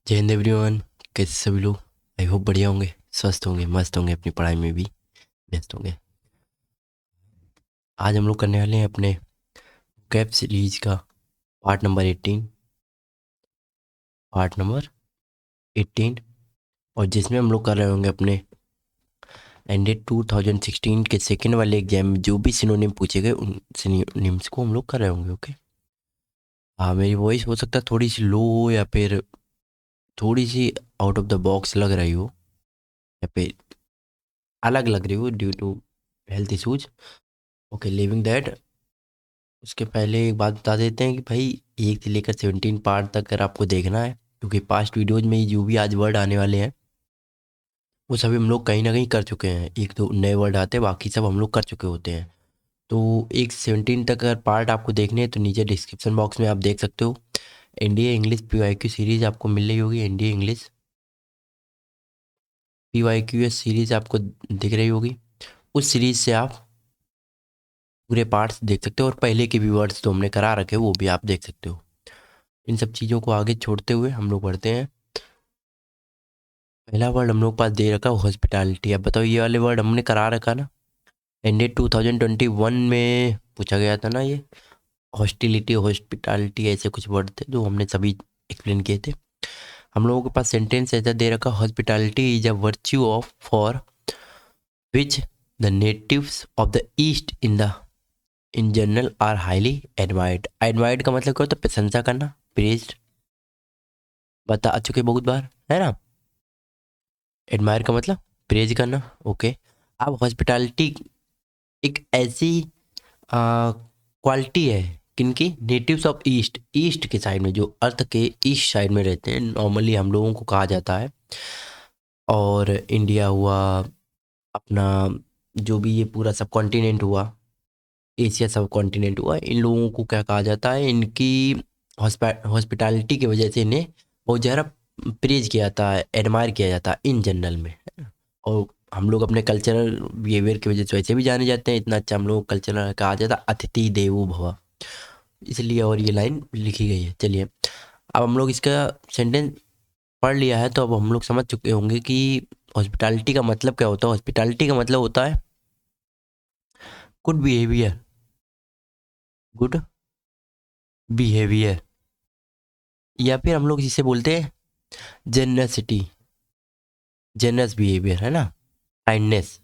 जय हिंद एवरीवन। कैसे सभी लोग? आई होप बढ़िया होंगे, स्वस्थ होंगे, मस्त होंगे, अपनी पढ़ाई में भी व्यस्त होंगे। आज हम लोग करने वाले हैं अपने कैब सीरीज का पार्ट नंबर 18 और जिसमें हम लोग कर रहे होंगे अपने एंडेड 2016 के सेकेंड वाले एग्जाम में जो भी सिनोनिम पूछे गए उन सिनोनिम्स को हम लोग कर रहे होंगे। ओके। हाँ, मेरी वॉइस हो सकता है थोड़ी सी लो हो या फिर थोड़ी सी आउट ऑफ द बॉक्स लग रही हो या फिर अलग लग रही हो due to health issues. Okay, living that, उसके पहले एक बात बता देते हैं कि भाई 1 से लेकर 17 पार्ट तक अगर आपको देखना है, क्योंकि पास्ट वीडियोज में जो भी आज वर्ड आने वाले हैं वो सभी हम लोग कहीं ना कहीं कर चुके हैं। एक दो नए वर्ड आते हैं, बाकी सब हम लोग कर चुके होते हैं। तो 1 से 17 तक अगर पार्ट आपको देखने हैं तो नीचे डिस्क्रिप्शन बॉक्स में आप देख सकते हो। एनडीए इंग्लिश PYQ सीरीज आपको मिल रही होगी। एनडीए इंग्लिश PYQS सीरीज आपको दिख रही होगी। उस सीरीज से आप पूरे पार्ट्स देख सकते हो और पहले के भी वर्ड्स तो हमने करा रखे वो भी आप देख सकते हो। इन सब चीज़ों को आगे छोड़ते हुए हम लोग बढ़ते हैं। पहला वर्ड हम लोग पास दे रखा हॉस्पिटैलिटी। अब बताओ, ये वाले वर्ड हमने करा रखा ना, एंडेड 2021 में पूछा गया था ना ये। हॉस्टिलिटी, हॉस्पिटैलिटी ऐसे कुछ वर्ड थे जो हमने सभी एक्सप्लेन किए थे। हम लोगों के पास सेंटेंस ऐसा दे रखा, hospitality is a virtue of for which the natives of the east in general R highly admired. Admired का मतलब क्या होता है? प्रशंसा करना, प्रेज्ड, बता चुके बहुत बार, है ना। एडमायर का मतलब प्रेज करना। ओके। अब हॉस्पिटैलिटी एक ऐसी क्वालिटी है किनकी? नेटिव्स ऑफ ईस्ट, ईस्ट के साइड में, जो अर्थ के ईस्ट साइड में रहते हैं, नॉर्मली हम लोगों को कहा जाता है। और इंडिया हुआ अपना, जो भी ये पूरा सब कॉन्टिनेंट हुआ, एशिया सब कॉन्टिनेंट हुआ, इन लोगों को क्या कहा जाता है? इनकी हॉस्पिटैलिटी की वजह से इन्हें बहुत ज़्यादा प्रेज किया जाता है, एडमायर किया जाता है इन जनरल में। और हम लोग अपने कल्चरल बिहेवियर की वजह से वैसे भी जाने जाते हैं। इतना अच्छा हम लोग कल्चरल कहा जाता है, अतिथि देवो भव, इसलिए और ये लाइन लिखी गई है। चलिए, अब हम लोग इसका सेंटेंस पढ़ लिया है तो अब हम लोग समझ चुके होंगे कि हॉस्पिटैलिटी का मतलब क्या होता है। हॉस्पिटैलिटी का मतलब होता है गुड बिहेवियर, गुड बिहेवियर, या फिर हम लोग जिसे बोलते हैं जेनरसिटी, जेनरस बिहेवियर, है ना। Kindness,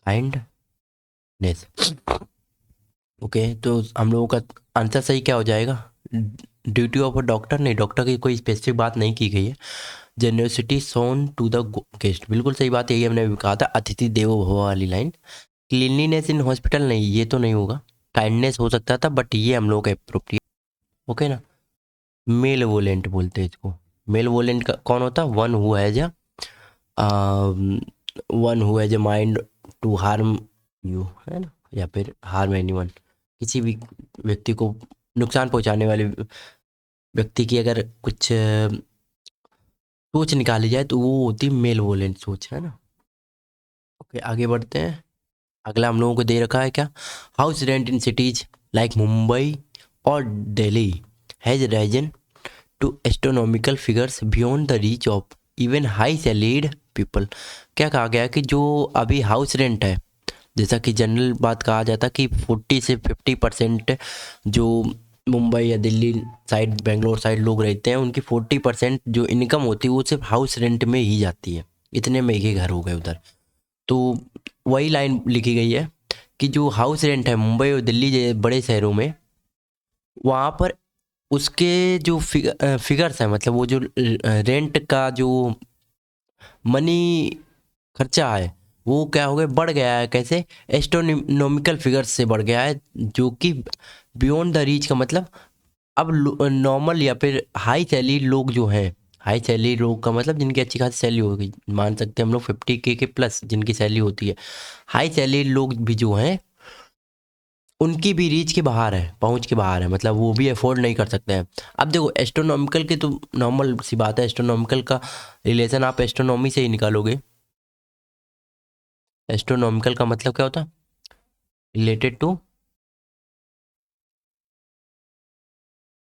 kindness. ओके, तो हम लोगों का आंसर सही क्या हो जाएगा? ड्यूटी ऑफ अ डॉक्टर, नहीं, डॉक्टर की कोई स्पेसिफिक बात नहीं की गई है। Generosity shown to the guest, बिल्कुल सही बात है, यही हमने भी कहा था, अतिथि देवो भव वाली लाइन। क्लीनलीनेस इन हॉस्पिटल, नहीं, ये तो नहीं होगा। काइंडनेस हो सकता था, बट ये हम लोग का अप्रोप्रिएट। ओके ना। मेल वोलेंट बोलते हैं इसको। मेल वोलेंट का कौन होता? One who has a mind to harm you, है ना, या फिर हार्म एनीवन, किसी भी व्यक्ति को नुकसान पहुंचाने वाले व्यक्ति की अगर कुछ सोच निकाली जाए तो वो होती मेल वोलेंट सोच, है ना। ओके, आगे बढ़ते हैं। अगला हम लोगों को दे रखा है क्या? House rent in cities like Mumbai और Delhi has risen to astronomical figures beyond the reach of even high salaried people. क्या कहा गया कि जो अभी हाउस रेंट है, जैसा कि जनरल बात कहा जाता कि 40 से 50% जो मुंबई या दिल्ली साइड, बेंगलोर साइड लोग रहते हैं, उनकी 40% जो इनकम होती है वो सिर्फ हाउस रेंट में ही जाती है। इतने महंगे घर हो गए उधर। तो वही लाइन लिखी गई है कि जो हाउस रेंट है मुंबई और दिल्ली जैसे बड़े शहरों में, वहाँ पर उसके जो फिगर्स हैं, मतलब वो जो रेंट का जो मनी खर्चा है वो क्या हो गया, बढ़ गया है। कैसे? एस्ट्रोनॉमिकल फिगर्स से बढ़ गया है, जो कि बियॉन्ड द रीच का मतलब अब नॉर्मल या फिर हाई सैलरी लोग जो हैं, हाई सैलरी लोग का मतलब जिनकी अच्छी खासी सैलरी होगी, मान सकते हैं हम लोग 50K के प्लस जिनकी सैलरी होती है, हाई सैलरी लोग भी जो हैं उनकी भी रीच के बाहर है, पहुंच के बाहर है, मतलब वो भी अफोर्ड नहीं कर सकते हैं। अब देखो, एस्ट्रोनॉमिकल की तो नॉर्मल सी बात है, एस्ट्रोनॉमिकल का रिलेशन आप एस्ट्रोनॉमी से ही निकालोगे। एस्ट्रोनॉमिकल का मतलब क्या होता है? Related to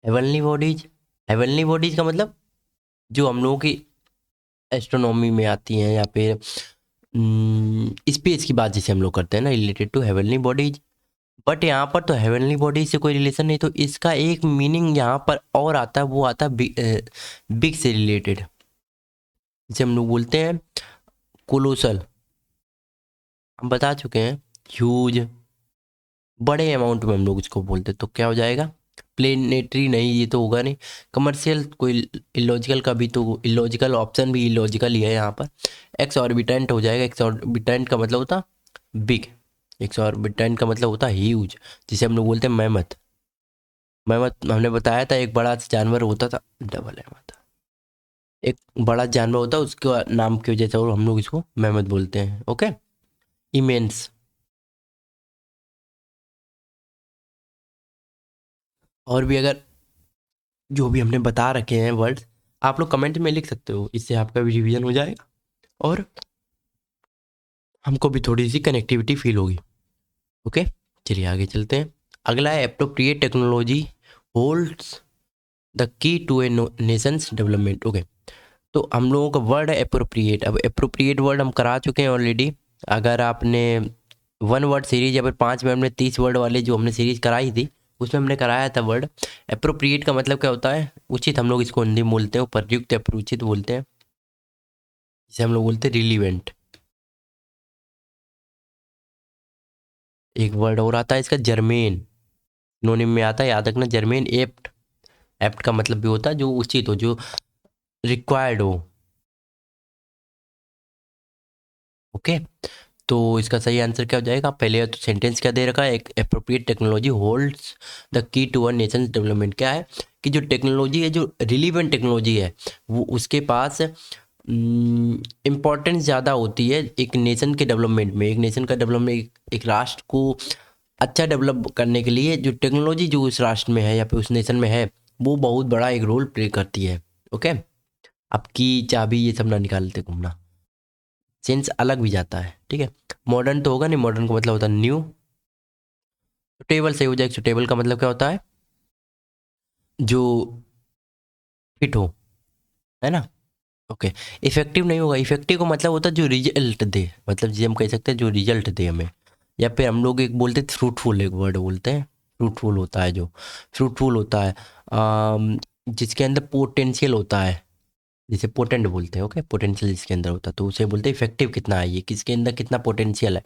heavenly bodies, heavenly bodies का मतलब जो हम लोगों की एस्ट्रोनॉमी में आती हैं, या फिर स्पेस की बात जिसे हम लोग करते हैं ना, related to heavenly bodies. But यहाँ पर तो हेवनली बॉडी से कोई रिलेशन नहीं, तो इसका एक मीनिंग यहाँ पर और आता है, वो आता है बिग से रिलेटेड, जिसे हम लोग बोलते हैं कोलोसल। हम बता चुके हैं ह्यूज, बड़े अमाउंट में हम लोग इसको बोलते हैं, तो क्या हो जाएगा? प्लेनेटरी नहीं, ये तो होगा नहीं। कमर्शियल, कोई इलॉजिकल का भी तो इलॉजिकल ऑप्शन भी इलॉजिकल ही है यहाँ पर। एक्स ऑर्बिटेंट हो जाएगा। एक्स ऑर्बिटेंट का मतलब होता बिग, एक्स ऑर्बिटेंट का मतलब होता ह्यूज, जिसे हम लोग बोलते हैं मैमथ। मैमथ हमने बताया था एक बड़ा जानवर होता था, डबल मैमथ। एक बड़ा जानवर होता है, उसके नाम की वजह से और हम लोग इसको मैमथ बोलते हैं। Okay, immense. और भी अगर जो भी हमने बता रखे हैं वर्ड्स, आप लोग कमेंट में लिख सकते हो, इससे आपका भी रिवीजन हो जाएगा और हमको भी थोड़ी सी कनेक्टिविटी फील होगी। ओके, चलिए आगे चलते हैं। अगला है appropriate technology holds the key to a nation's development. Okay, तो हम लोगों का वर्ड है एप्रोप्रिएट। अब एप्रोप्रिएट वर्ड हम करा चुके हैं ऑलरेडी। अगर आपने 1 वर्ड सीरीज या फिर 5 में हमने 30 वर्ड वाले जो हमने सीरीज कराई थी, उसमें हमने कराया था वर्ड एप्रोप्रिएट का मतलब क्या होता है? उचित, हम लोग इसको हिंदी में बोलते हैं, उपयुक्त या फिर उचित बोलते हैं, जिसे हम लोग बोलते हैं रिलीवेंट। एक वर्ड और आता है इसका, जर्मेन, सिनोनिम में आता है, याद रखना, जर्मेन। एप्ट, एप्ट का मतलब भी होता है जो उचित हो, जो रिक्वायर्ड हो। ओके, तो इसका सही आंसर क्या हो जाएगा? पहले तो सेंटेंस क्या दे रखा है, एक appropriate technology holds the key to a nation development. क्या है कि जो टेक्नोलॉजी है, जो रिलीवेंट टेक्नोलॉजी है, वो उसके पास इम्पोर्टेंस ज़्यादा होती है एक नेशन के डेवलपमेंट में। एक नेशन का डेवलपमेंट, एक राष्ट्र को अच्छा डेवलप करने के लिए जो टेक्नोलॉजी जो उस राष्ट्र में है या फिर उस नेशन में है, वो बहुत बड़ा एक रोल प्ले करती है। ओके, आपकी चाबी ये सब ना निकालते घूमना, सेंस अलग भी जाता है। ठीक है, मॉडर्न तो होगा नहीं, मॉडर्न का मतलब होता है न्यू। सुटेबल सही हो जाएगा। सुटेबल का मतलब क्या होता है? जो फिट हो, है ना। ओके, इफेक्टिव नहीं होगा। इफेक्टिव का मतलब होता है जो रिजल्ट दे, मतलब जी हम कह सकते हैं जो रिजल्ट दे हमें। या फिर हम लोग एक बोलते हैं फ्रूटफुल, एक वर्ड बोलते हैं फ्रूटफुल होता है, जो फ्रूटफुल होता है जिसके अंदर पोटेंशियल होता है, जिसे पोटेंट बोलते हैं। ओके, पोटेंशियल जिसके अंदर होता है, तो उसे बोलते हैं इफेक्टिव कितना है, ये किसके अंदर कितना पोटेंशियल है।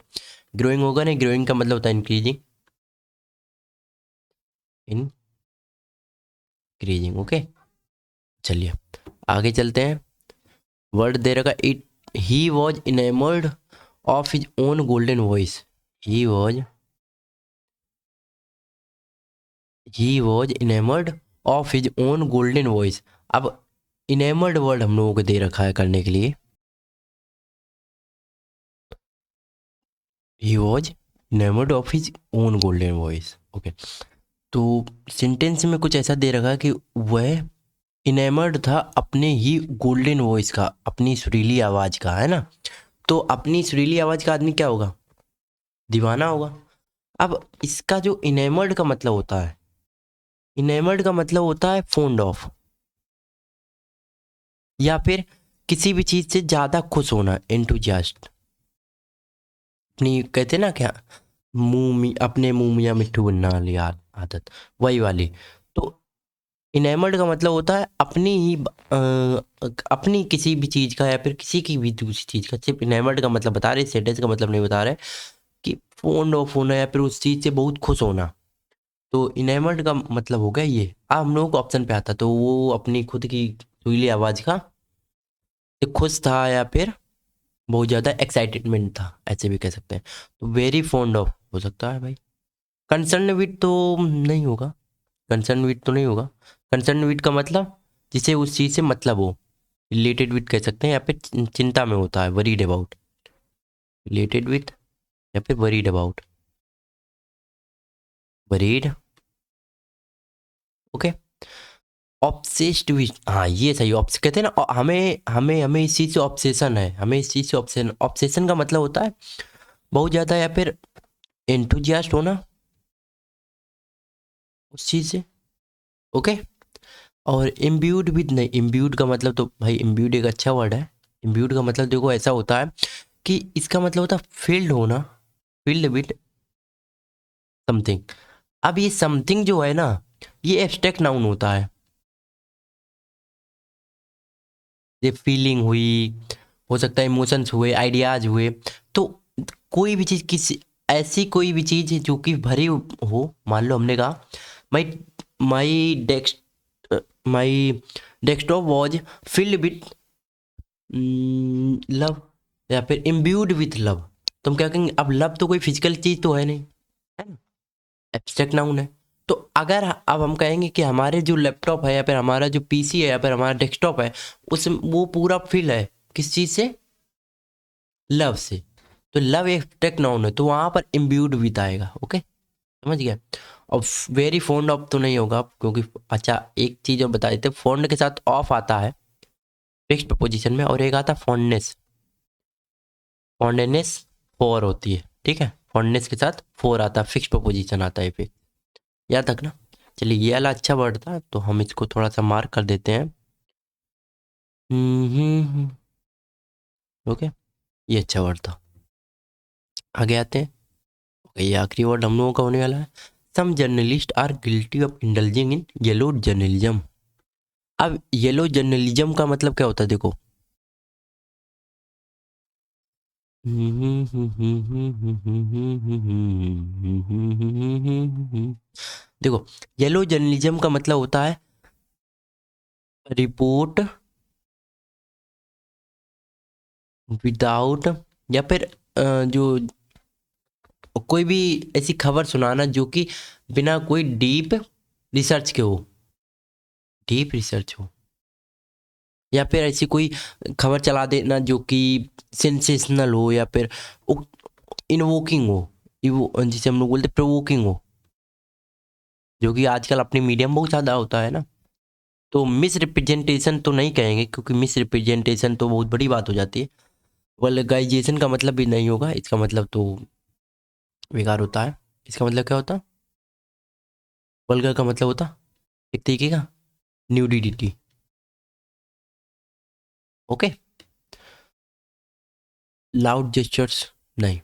ग्रोइंग होगा नहीं, ग्रोइंग का मतलब होता है इंक्रीजिंग, इंक्रीजिंग। ओके, चलिए आगे चलते हैं। वर्ड दे रखा, it he was enamoured of his own golden voice. He was, he was enamoured of his own golden voice. अब इनेमर्ड वर्ड हम लोगों को दे रखा है करने के लिए, he was enamoured of his own golden voice. Okay, तो सेंटेंस में कुछ ऐसा दे रखा है कि वह इनेमर्ड था अपने ही गोल्डन वॉइस का, अपनी सुरीली आवाज़ का, है ना। तो अपनी सुरीली आवाज़ का आदमी क्या होगा? दीवाना होगा। अब इसका जो इनेमर्ड का मतलब होता है, इनेमर्ड का मतलब होता है फोन्ड ऑफ, या फिर किसी भी चीज़ से ज़्यादा खुश होना, एंथुजियास्ट। अपनी कहते हैं ना क्या, मुंह में अपने मुंह में या मिट्ठू बनना वाली आदत, वही वाली। तो इनेमर्ड का मतलब होता है अपनी ही अपनी किसी भी चीज़ का या फिर किसी की भी दूसरी चीज़ का। सिर्फ इनेमर्ड का मतलब बता रहे, सेंटेंस का मतलब नहीं बता रहे कि फोन्ड ऑफ होना या फिर उस चीज़ से बहुत खुश होना। तो इनेमर्ड का मतलब हो गया ये। अब हम लोग को ऑप्शन पे आता, तो वो अपनी खुद की सुरीली आवाज़ का से खुश था या फिर बहुत ज़्यादा एक्साइटेडमेंट था, ऐसे भी कह सकते हैं। तो वेरी फॉन्ड ऑफ हो सकता है भाई। कंसर्न विद तो नहीं होगा, कंसर्न विद तो नहीं होगा। कंसर्न विद का मतलब जिसे उस चीज़ से मतलब हो, रिलेटेड विद कह सकते हैं, या फिर चिंता में होता है, वरीड अबाउट, रिलेटेड विद या फिर worried about, worried. Okay, obsessed with, हाँ ये सही। ऑप्स कहते हैं ना, हमें हमें हमें इस चीज़ से ऑब्सेशन है, हमें इस चीज़ से ऑब्सेशन। ऑब्सेशन का मतलब होता है बहुत ज़्यादा या फिर एंथुजियास्ट होना उस चीज़ से। ओके, और इम्ब्यूड विद नहीं, इम्ब्यूड का मतलब तो भाई इम्ब्यूड एक अच्छा वर्ड है। इम्ब्यूड का मतलब देखो ऐसा होता है कि इसका मतलब होता है फील्ड होना, फील्ड विद समथिंग। अब ये समथिंग जो है ना, ये एब्स्ट्रैक्ट नाउन होता है। ये फीलिंग हुई, हो सकता है इमोशंस हुए, आइडियाज हुए। तो कोई भी चीज़, किसी ऐसी कोई भी चीज़ जो कि भरी हो, मान लो हमने कहा my my desk my desktop was filled with love, या फिर इम्ब्यूड विथ लव। तो हम क्या कहेंगे, अब लव तो कोई फिजिकल चीज़ तो है नहीं, है ना, एब्स्ट्रैक्ट नाउन है। तो अगर अब हम कहेंगे कि हमारे जो लैपटॉप है या फिर हमारा जो पीसी है या फिर हमारा डेस्कटॉप है, उस वो पूरा फिल है किस चीज़ से, लव से। तो लव एक टेक नाउन है, तो वहाँ पर इम्ब्यूड विद आएगा। ओके, समझ गया। और वेरी फॉन्ड ऑफ तो नहीं होगा, क्योंकि अच्छा एक चीज़ और बता देते, फॉन्ड के साथ ऑफ आता है फिक्स्ड प्रपोजिशन में, और एक आता है फॉन्डनेस। फॉन्डनेस फॉर होती है, ठीक है, फॉन्डनेस के साथ फोर आता है, फिक्स्ड प्रपोजिशन आता है फिर, याद रखना। चलिए ये वाला अच्छा वर्ड था, तो हम इसको थोड़ा सा मार्क कर देते हैं। ओके, ये अच्छा वर्ड था। आगे आते हैं। ओके, ये आखिरी वर्ड हम लोगों का होने वाला है। Some journalists are guilty of indulging in yellow journalism. अब येलो जर्नलिज्म का मतलब क्या होता है, देखो। देखो, येलो जर्नलिज्म का मतलब होता है रिपोर्ट विदाउट, या फिर जो कोई भी ऐसी खबर सुनाना जो कि बिना कोई डीप रिसर्च के हो, डीप रिसर्च हो, या फिर ऐसी कोई खबर चला देना जो कि सेंसेशनल हो, या फिर इनवोकिंग हो, जिसे हम लोग बोलते प्रोवोकिंग हो, जो कि आजकल अपनी मीडियम बहुत ज़्यादा होता है ना। तो मिस रिप्रेजेंटेशन तो नहीं कहेंगे, क्योंकि मिस रिप्रेजेंटेशन तो बहुत बड़ी बात हो जाती है। वल्गराइजेशन का मतलब भी नहीं होगा, इसका मतलब तो बेकार होता है। इसका मतलब क्या होता, वल्गर का मतलब होता एक तरीके का न्यूडिटी। ओके, लाउड जेस्चर्स नहीं,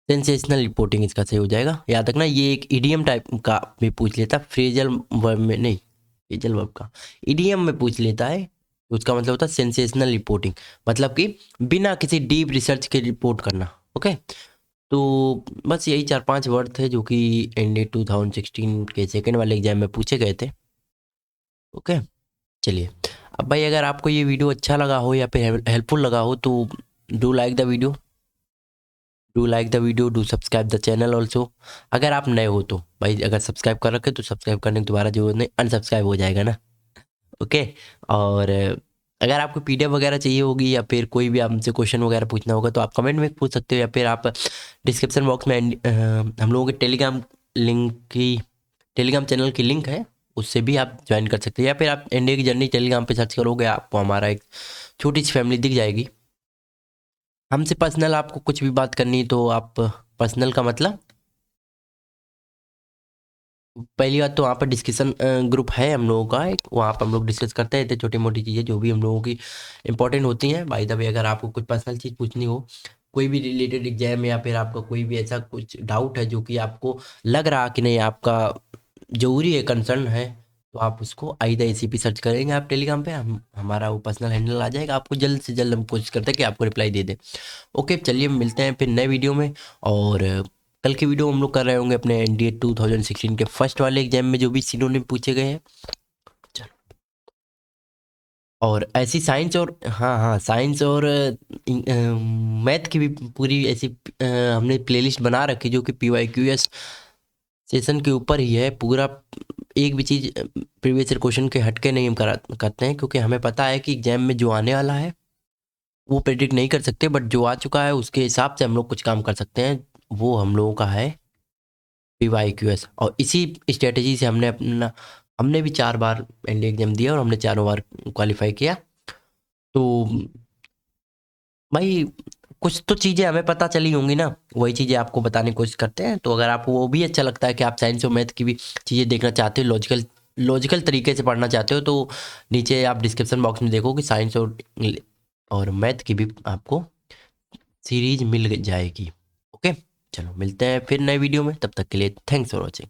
सेंसेशनल रिपोर्टिंग इसका सही हो जाएगा। याद रखना, ये एक इडियम टाइप का भी पूछ लेता, फ्रेजल वर्ब में नहीं, फ्रेजल वर्ब का इडियम में पूछ लेता है, तो उसका मतलब होता है सेंसेशनल रिपोर्टिंग, मतलब कि बिना किसी डीप रिसर्च के रिपोर्ट करना। ओके, तो बस यही 4-5 वर्ड थे जो कि एनडीए 2016 के सेकेंड वाले एग्जाम में पूछे गए थे। ओके, चलिए। अब भाई अगर आपको ये वीडियो अच्छा लगा हो या फिर हेल्पफुल लगा हो, तो do like the video, do like the video, do subscribe the channel also. अगर आप नए हो तो भाई, अगर सब्सक्राइब कर रखे तो सब्सक्राइब करने के दोबारा जो नहीं अनसब्सक्राइब हो जाएगा ना। ओके, और अगर आपको पीडीएफ वगैरह चाहिए होगी या फिर कोई भी आपसे क्वेश्चन वगैरह पूछना होगा, तो आप कमेंट में पूछ सकते हो, या फिर आप डिस्क्रिप्शन बॉक्स में हम लोगों के टेलीग्राम चैनल की लिंक है, उससे भी आप ज्वाइन कर सकते हैं, या फिर आप इंडिया की जर्नी टेलीग्राम पे सर्च करोगे, आपको हमारा एक छोटी सी फैमिली दिख जाएगी। हमसे पर्सनल आपको कुछ भी बात करनी तो आप, पर्सनल का मतलब, पहली बात तो वहाँ पर डिस्कशन ग्रुप है हम लोगों का एक, वहाँ पर हम लोग डिस्कस करते हैं छोटी मोटी चीज़ें जो भी हम लोगों की इंपॉर्टेंट होती हैं। बाय द वे, अगर आपको कुछ पर्सनल चीज़ पूछनी हो, कोई भी रिलेटेड एग्जाम, या फिर आपका कोई भी ऐसा कुछ डाउट है जो कि आपको लग रहा कि नहीं आपका जरूरी है, कंसर्न है, तो आप उसको आइदा एसीपी सर्च करेंगे आप टेलीग्राम पे, हम हमारा वो पर्सनल हैंडल आ जाएगा, आपको जल्द से जल्द हम कोशिश करते हैं कि आपको रिप्लाई दे दें। ओके, चलिए मिलते हैं फिर नए वीडियो में। और कल की वीडियो हम लोग कर रहे होंगे अपने एनडीए 2016 के फर्स्ट वाले एग्जाम में जो भी सिनोनिम पूछे गए हैं। चलो, और ऐसी साइंस और, हाँ हाँ, साइंस और मैथ की भी पूरी ऐसी हमने प्लेलिस्ट बना रखी, जो कि PYQS सेशन के ऊपर ही है पूरा। एक भी चीज़ प्रीवियस ईयर क्वेश्चन के हटके नहीं हम करते हैं, क्योंकि हमें पता है कि एग्जाम में जो आने वाला है वो प्रेडिक्ट नहीं कर सकते, बट जो आ चुका है उसके हिसाब से हम लोग कुछ काम कर सकते हैं। वो हम लोगों का है PYQS, और इसी स्ट्रेटेजी से हमने भी 4 बार एनडीए एग्जाम दिया और हमने चारों बार क्वालिफाई किया। तो भाई कुछ तो चीज़ें हमें पता चली होंगी ना, वही चीज़ें आपको बताने की कोशिश करते हैं। तो अगर आपको वो भी अच्छा लगता है कि आप साइंस और मैथ की भी चीज़ें देखना चाहते हो, लॉजिकल लॉजिकल तरीके से पढ़ना चाहते हो तो नीचे आप डिस्क्रिप्शन बॉक्स में देखो कि साइंस और मैथ की भी आपको सीरीज मिल जाएगी। ओके, चलो मिलते हैं फिर नए वीडियो में, तब तक के लिए थैंक्स फॉर वॉचिंग।